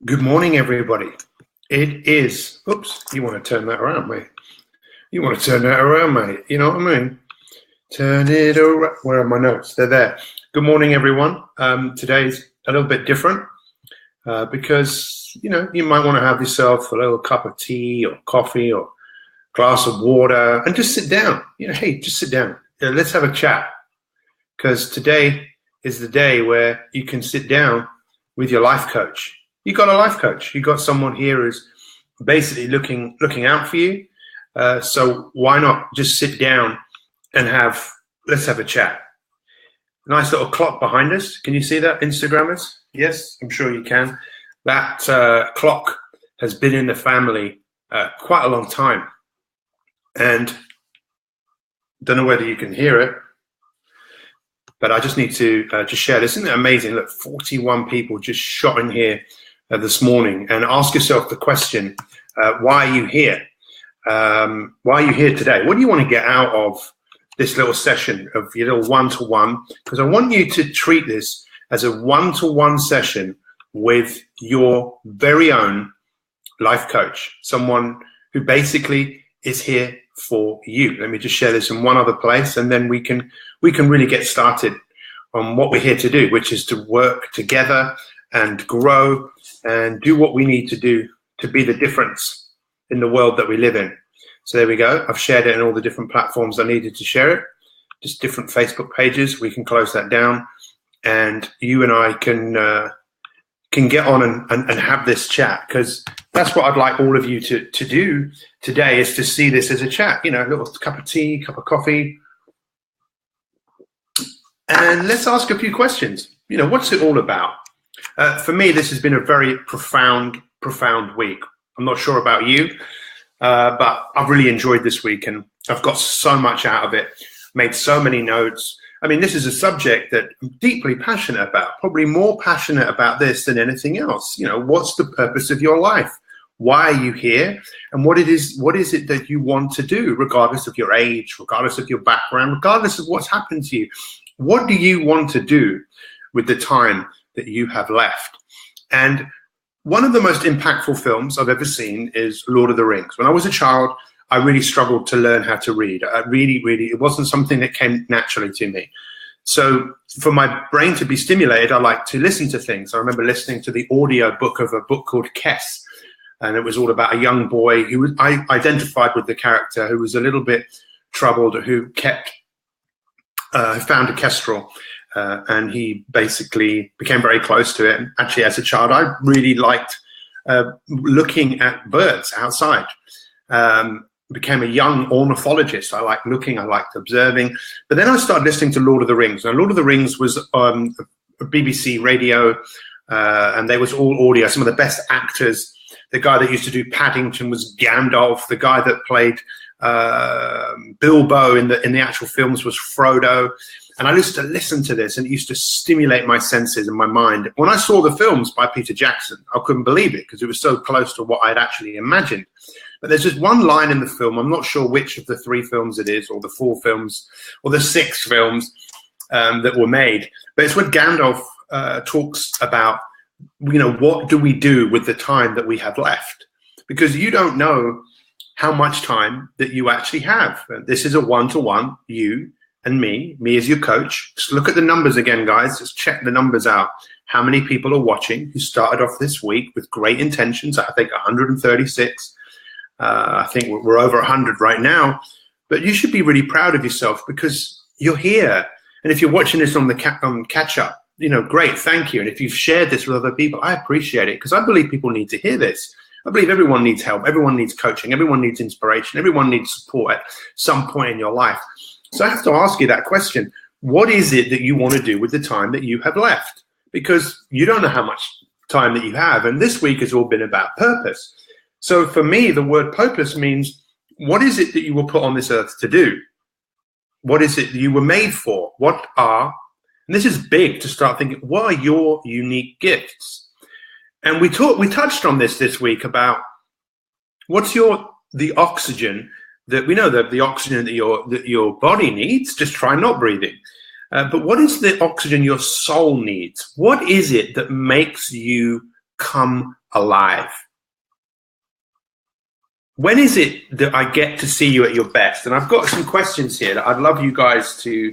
Good morning, everybody. It is, oops, you want to turn that around, mate. You want to turn that around, mate. You know what I mean? Turn it around. Where are my notes? They're there. Good morning, everyone. Today's a little bit different because, you might want to have yourself a little cup of tea or coffee or glass of water and just sit down. Hey, just sit down. Let's have a chat, because today is the day where you can sit down with your life coach. You got a life coach. You got someone here who's basically looking out for you. So why not just sit down and let's have a chat. Nice little clock behind us. Can you see that, Instagrammers? Yes, I'm sure you can. That clock has been in the family quite a long time. And don't know whether you can hear it, but I just need to just share this. Isn't it amazing? Look, 41 people just shot in here this morning. And ask yourself the question, why are you here? Why are you here today? What do you want to get out of this little session of your little one-to-one? Because I want you to treat this as a one-to-one session with your very own life coach, someone who basically is here for you. Let me just share this in one other place, and then we can really get started on what we're here to do, which is to work together and grow and do what we need to do to be the difference in the world that we live in. So there we go. I've shared it in all the different platforms I needed to share it, just different Facebook pages. We can close that down, and you and I can get on and have this chat, because that's what I'd like all of you to do today, is to see this as a chat, a little cup of tea, cup of coffee. And let's ask a few questions. What's it all about? For me, this has been a very profound week. I'm not sure about you, but I've really enjoyed this week, and I've got so much out of it, made so many notes. I mean, this is a subject that I'm deeply passionate about, probably more passionate about this than anything else. What's the purpose of your life? Why are you here? And what is it that you want to do, regardless of your age, regardless of your background, regardless of what's happened to you? What do you want to do with the time that you have left? And one of the most impactful films I've ever seen is Lord of the Rings. When I was a child, I really struggled to learn how to read. It wasn't something that came naturally to me. So for my brain to be stimulated, I like to listen to things. I remember listening to the audio book of a book called Kess, and it was all about a young boy who I identified with the character, who was a little bit troubled, who found a kestrel. And he basically became very close to it. And actually, as a child, I really liked looking at birds outside. Became a young ornithologist. I liked looking, I liked observing. But then I started listening to Lord of the Rings. Now, Lord of the Rings was a BBC radio, and they was all audio. Some of the best actors. The guy that used to do Paddington was Gandalf. The guy that played Bilbo in the actual films was Frodo. And I used to listen to this, and it used to stimulate my senses and my mind. When I saw the films by Peter Jackson, I couldn't believe it, because it was so close to what I had actually imagined. But there's just one line in the film. I'm not sure which of the 3 films it is, or the 4 films, or the 6 films that were made. But it's when Gandalf talks about, what do we do with the time that we have left? Because you don't know how much time that you actually have. This is a one-to-one, you and me as your coach. Just look at the numbers again, guys. Just check the numbers out. How many people are watching who started off this week with great intentions? I think 136. I think we're over 100 right now. But you should be really proud of yourself, because you're here. And if you're watching this on the catch up, great, thank you. And if you've shared this with other people, I appreciate it, because I believe people need to hear this. I believe everyone needs help. Everyone needs coaching. Everyone needs inspiration. Everyone needs support at some point in your life. So I have to ask you that question. What is it that you want to do with the time that you have left? Because you don't know how much time that you have. And this week has all been about purpose. So for me, the word purpose means, what is it that you were put on this earth to do? What is it that you were made for? And this is big, to start thinking, what are your unique gifts? And we touched on this week about what's the oxygen that we know, that the oxygen that your body needs. Just try not breathing. But what is the oxygen your soul needs? What is it that makes you come alive? When is it that I get to see you at your best? And I've got some questions here that I'd love you guys to,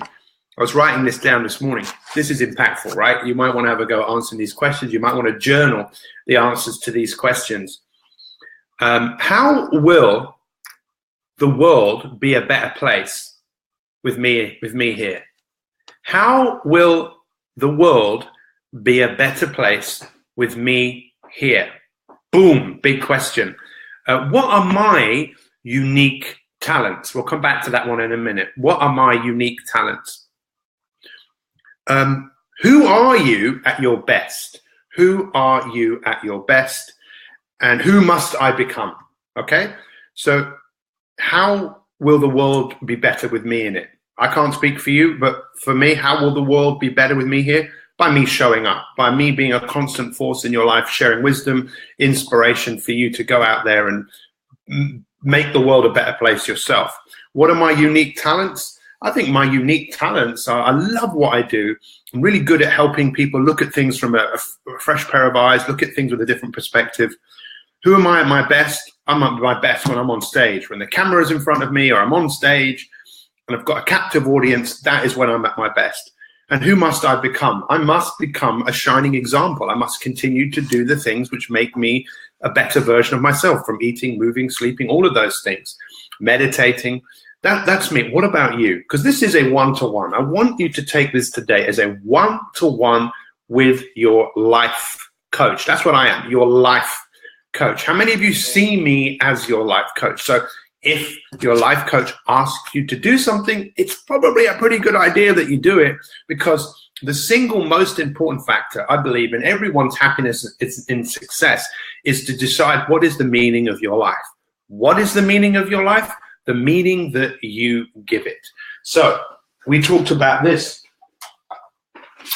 I was writing this down this morning. This is impactful, right? You might want to have a go at answering these questions. You might want to journal the answers to these questions. How will the world be a better place with me here? How will the world be a better place with me here? Boom, big question. What are my unique talents? We'll come back to that one in a minute. What are my unique talents? Who are you at your best? Who are you at your best? And who must I become? Okay, so how will the world be better with me in it? I can't speak for you, but for me, how will the world be better with me here? By me showing up, by me being a constant force in your life, sharing wisdom, inspiration for you to go out there and make the world a better place yourself. What are my unique talents? I think my unique talents are, I love what I do. I'm really good at helping people look at things from a fresh pair of eyes, look at things with a different perspective. Who am I at my best? I'm at my best when I'm on stage. When the camera is in front of me or I'm on stage and I've got a captive audience, that is when I'm at my best. And who must I become? I must become a shining example. I must continue to do the things which make me a better version of myself, from eating, moving, sleeping, all of those things, meditating. That's me. What about you? Because this is a one-to-one. I want you to take this today as a one-to-one with your life coach. That's what I am, your life coach. How many of you see me as your life coach? So if your life coach asks you to do something, it's probably a pretty good idea that you do it, because the single most important factor, I believe, in everyone's happiness in success is to decide what is the meaning of your life. What is the meaning of your life? The meaning that you give it. So we talked about this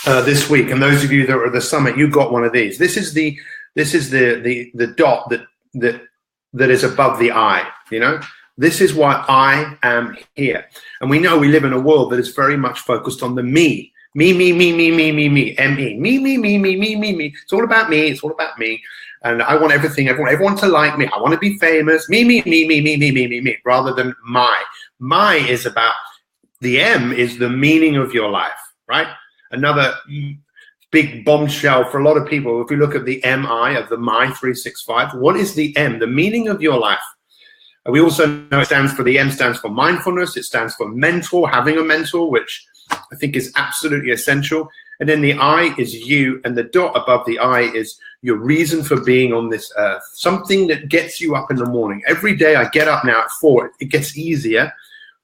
this week, and those of you that were at the summit, you got one of these. This is the dot that is above the I, you know? This is why I am here. And we know we live in a world that is very much focused on the me. Me, M-E. Me. It's all about me. It's all about me. And I want everything. I want everyone to like me. I want to be famous. Me, rather than my. My is about, the M is the meaning of your life, right? Another big bombshell for a lot of people. If we look at the MI of the My 365, what is the M? The meaning of your life. We also know it stands for, the M stands for mindfulness. It stands for mentor, having a mentor, which I think is absolutely essential. And then the I is you, and the dot above the I is your reason for being on this earth. Something that gets you up in the morning. Every day I get up now at 4. It gets easier.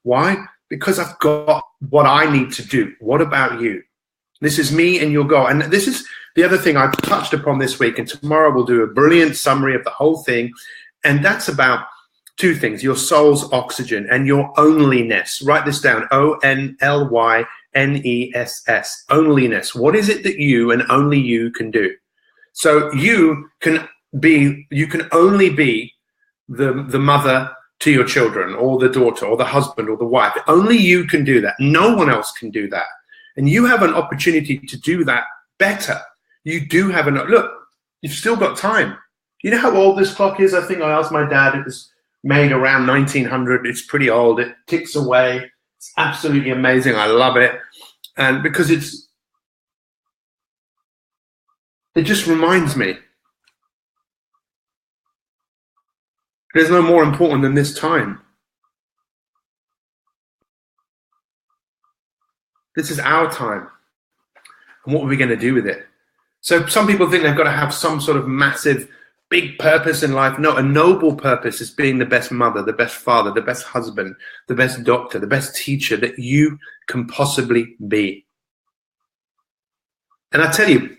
Why? Because I've got what I need to do. What about you? This is me and your goal. And this is the other thing I've touched upon this week. And tomorrow we'll do a brilliant summary of the whole thing. And that's about two things: your soul's oxygen and your onlyness. Write this down: ONLYNESS. Onlyness. What is it that you and only you can do? So you can only be the mother to your children, or the daughter, or the husband, or the wife. Only you can do that. No one else can do that. And you have an opportunity to do that better. You do have look, you've still got time. You know how old this clock is? I think I asked my dad. It was made around 1900. It's pretty old. It ticks away. It's absolutely amazing. I love it. And because it just reminds me, there's no more important than this time. This is our time. And what are we going to do with it? So some people think they've got to have some sort of massive, big purpose in life. No, a noble purpose is being the best mother, the best father, the best husband, the best doctor, the best teacher that you can possibly be. And I tell you,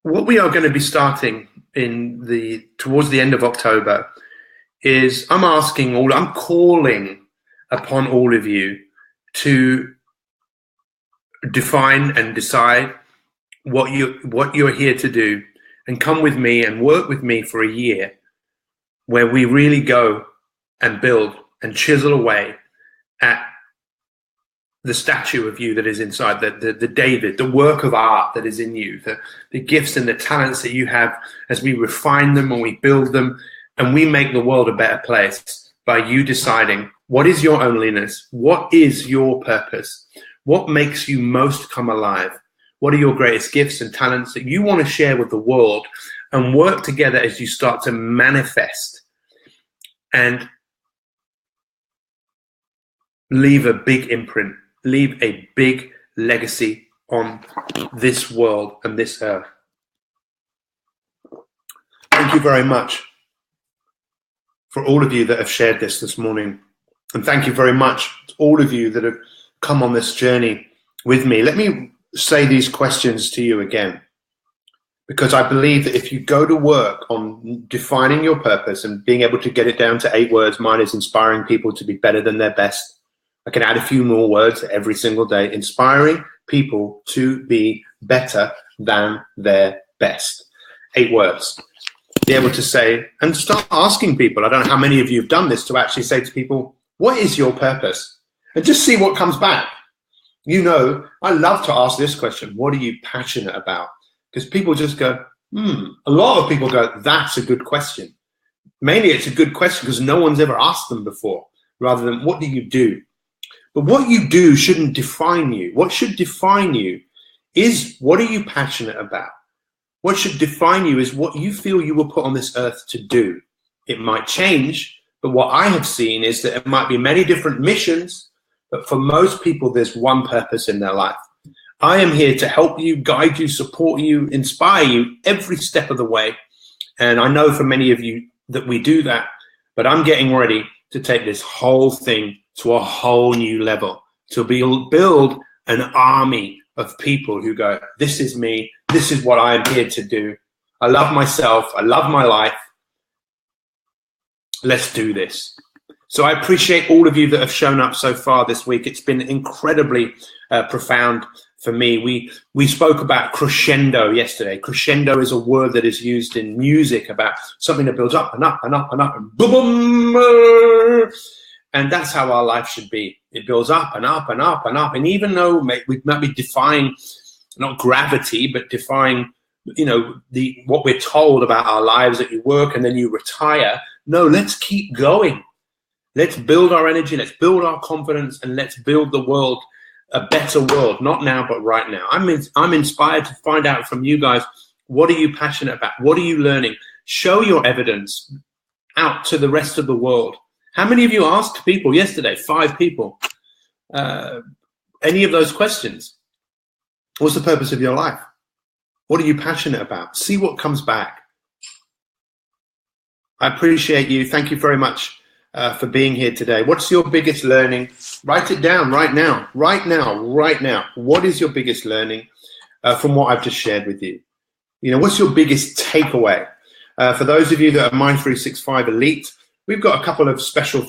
what we are going to be starting towards the end of October is I'm calling upon all of you to define and decide what you're here to do, and come with me and work with me for a year, where we really go and build and chisel away at the statue of you that is inside, the David, the work of art that is in you, the gifts and the talents that you have, as we refine them and we build them, and we make the world a better place by you deciding what is your onlyness, what is your purpose, what makes you most come alive, what are your greatest gifts and talents that you want to share with the world, and work together as you start to manifest and leave a big imprint, leave a big legacy on this world and this earth. Thank you very much for all of you that have shared this morning. And thank you very much to all of you that have come on this journey with me. Let me say these questions to you again, because I believe that if you go to work on defining your purpose and being able to get it down to 8 words, mine is inspiring people to be better than their best. I can add a few more words every single day. Inspiring people to be better than their best. 8 words. Be able to say, and start asking people, I don't know how many of you have done this, to actually say to people, what is your purpose? And just see what comes back. You know, I love to ask this question. What are you passionate about? Because people just go, a lot of people go, that's a good question. Mainly it's a good question because no one's ever asked them before, rather than what do you do? But what you do shouldn't define you. What should define you is, what are you passionate about? What should define you is what you feel you were put on this earth to do. It might change, but what I have seen is that it might be many different missions, but for most people, there's one purpose in their life. I am here to help you, guide you, support you, inspire you every step of the way. And I know for many of you that we do that, but I'm getting ready to take this whole thing to a whole new level, to build an army of people who go, this is me, this is what I am here to do. I love myself, I love my life. Let's do this. So I appreciate all of you that have shown up so far this week. It's been incredibly profound for me. We spoke about crescendo yesterday. Crescendo is a word that is used in music about something that builds up and up and up and up and boom, boom. And that's how our life should be. It builds up and up and up and up. And even though we might be defying, not gravity, but defying, you know, what we're told about our lives, that you work and then you retire. No, let's keep going. Let's build our energy. Let's build our confidence, and let's build the world a better world. Not now, but right now. I'm inspired to find out from you guys, what are you passionate about? What are you learning? Show your evidence out to the rest of the world. How many of you asked people yesterday? 5 people. Any of those questions? What's the purpose of your life? What are you passionate about? See what comes back. I appreciate you. Thank you very much for being here today. What's your biggest learning? Write it down right now. Right now. Right now. What is your biggest learning from what I've just shared with you? You know, what's your biggest takeaway? For those of you that are Mind 365 Elite, we've got a couple of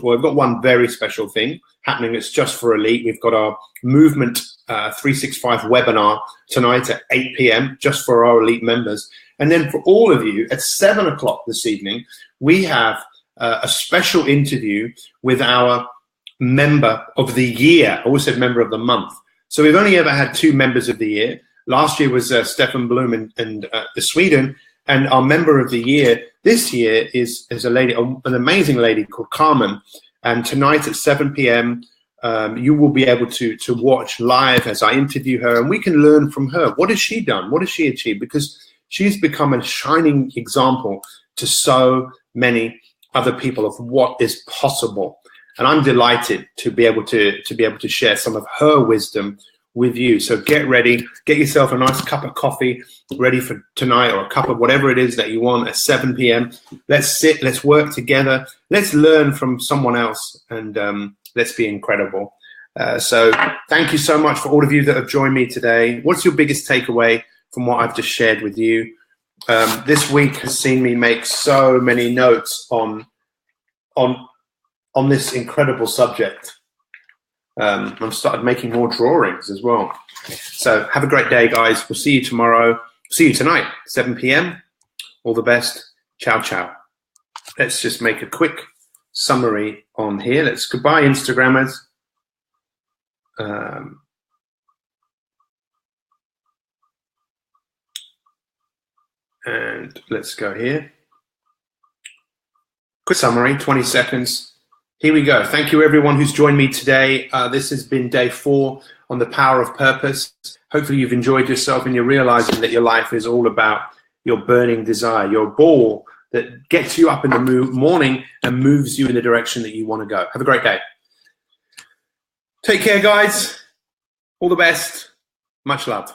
we've got one very special thing happening that's just for Elite. We've got our Movement 365 webinar tonight at 8 p.m. just for our Elite members. And then for all of you at 7 o'clock this evening, we have a special interview with our member of the year. I always said member of the month. So we've only ever had 2 members of the year. Last year was Stefan Bloom in Sweden. And our member of the year this year is a lady, an amazing lady called Carmen. And tonight at 7 p.m., you will be able to watch live as I interview her, and we can learn from her. What has she done? What has she achieved? Because she's become a shining example to so many other people of what is possible. And I'm delighted to be able to share some of her wisdom with you. So get ready, get yourself a nice cup of coffee ready for tonight, or a cup of whatever it is that you want at 7 p.m. Let's sit, let's work together, let's learn from someone else, and let's be incredible. So thank you so much for all of you that have joined me today. What's your biggest takeaway from what I've just shared with you? This week has seen me make so many notes on this incredible subject. I've started making more drawings as well. So have a great day, guys. We'll see you tomorrow. See you tonight, 7 p.m. All the best. Ciao, ciao. Let's just make a quick summary on here. Goodbye, Instagrammers. And let's go here. Quick summary, 20 seconds. Here we go. Thank you everyone who's joined me today. This has been day 4 on the power of purpose. Hopefully you've enjoyed yourself and you're realizing that your life is all about your burning desire, your ball that gets you up in the morning and moves you in the direction that you want to go. Have a great day. Take care, guys. All the best. Much love.